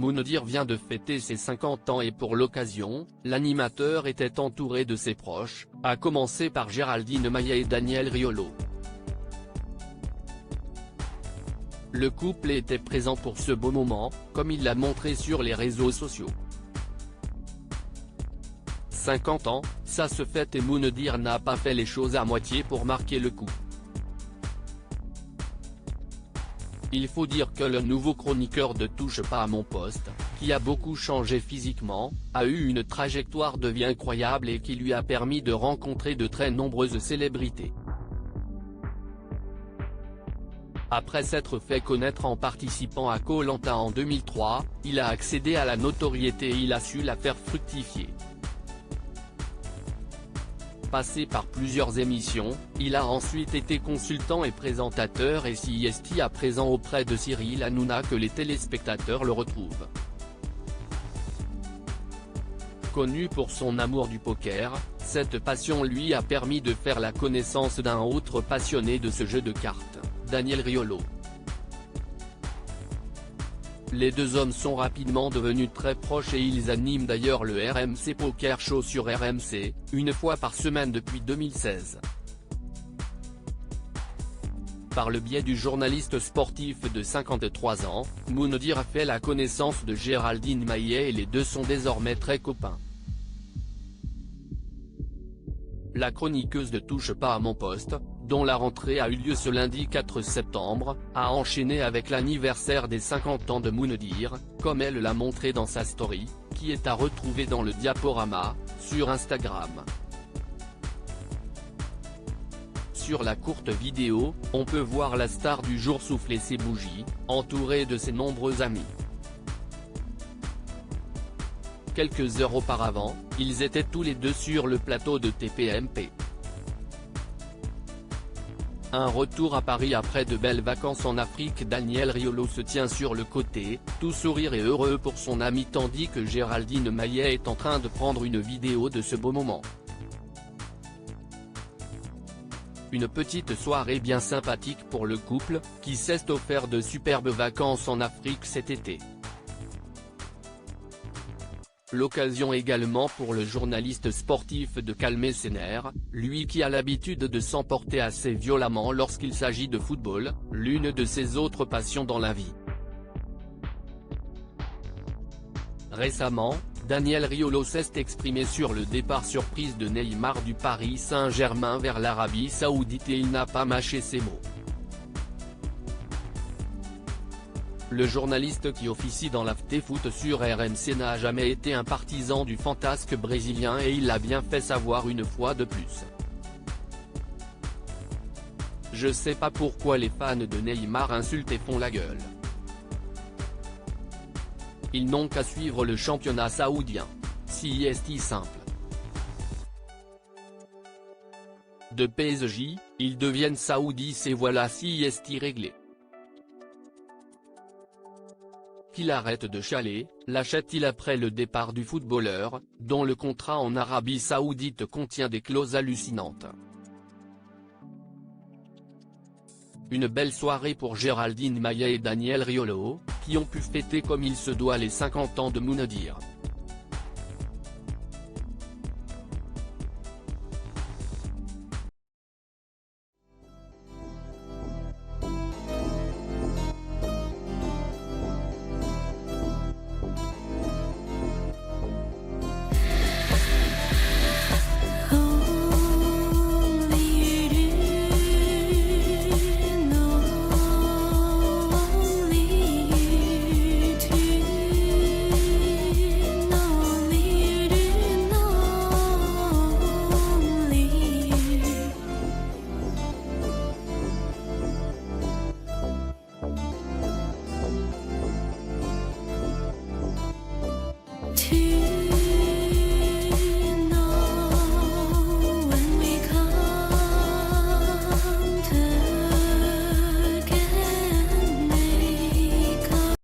Moundir vient de fêter ses 50 ans et pour l'occasion, l'animateur était entouré de ses proches, à commencer par Géraldine Maillet et Daniel Riolo. Le couple était présent pour ce beau moment, comme il l'a montré sur les réseaux sociaux. 50 ans, ça se fête et Moundir n'a pas fait les choses à moitié pour marquer le coup. Il faut dire que le nouveau chroniqueur de Touche pas à mon poste, qui a beaucoup changé physiquement, a eu une trajectoire de vie incroyable et qui lui a permis de rencontrer de très nombreuses célébrités. Après s'être fait connaître en participant à Koh-Lanta en 2003, il a accédé à la notoriété et il a su la faire fructifier. Passé par plusieurs émissions, il a ensuite été consultant et présentateur et CIST à présent auprès de Cyril Hanouna que les téléspectateurs le retrouvent. Connu pour son amour du poker, cette passion lui a permis de faire la connaissance d'un autre passionné de ce jeu de cartes, Daniel Riolo. Les deux hommes sont rapidement devenus très proches et ils animent d'ailleurs le RMC Poker Show sur RMC, une fois par semaine depuis 2016. Par le biais du journaliste sportif de 53 ans, Moundir a fait la connaissance de Géraldine Maillet et les deux sont désormais très copains. La chroniqueuse de Touche pas à mon poste, dont la rentrée a eu lieu ce lundi 4 septembre, a enchaîné avec l'anniversaire des 50 ans de Moundir, comme elle l'a montré dans sa story, qui est à retrouver dans le diaporama, sur Instagram. Sur la courte vidéo, on peut voir la star du jour souffler ses bougies, entourée de ses nombreux amis. Quelques heures auparavant, ils étaient tous les deux sur le plateau de TPMP. Un retour à Paris après de belles vacances en Afrique. Daniel Riolo se tient sur le côté, tout sourire et heureux pour son ami tandis que Géraldine Maillet est en train de prendre une vidéo de ce beau moment. Une petite soirée bien sympathique pour le couple, qui s'est offert de superbes vacances en Afrique cet été. L'occasion également pour le journaliste sportif de calmer ses nerfs, lui qui a l'habitude de s'emporter assez violemment lorsqu'il s'agit de football, l'une de ses autres passions dans la vie. Récemment, Daniel Riolo s'est exprimé sur le départ surprise de Neymar du Paris Saint-Germain vers l'Arabie Saoudite et il n'a pas mâché ses mots. Le journaliste qui officie dans l'AFT-Foot sur RMC n'a jamais été un partisan du fantasque brésilien et il l'a bien fait savoir une fois de plus. Je sais pas pourquoi les fans de Neymar insultent et font la gueule. Ils n'ont qu'à suivre le championnat saoudien. CIST simple. De PSG, ils deviennent saoudis et voilà CIST réglé. Qu'il arrête de chialer, l'achète-t-il après le départ du footballeur, dont le contrat en Arabie Saoudite contient des clauses hallucinantes. Une belle soirée pour Géraldine Maillet et Daniel Riolo, qui ont pu fêter comme il se doit les 50 ans de Moundir.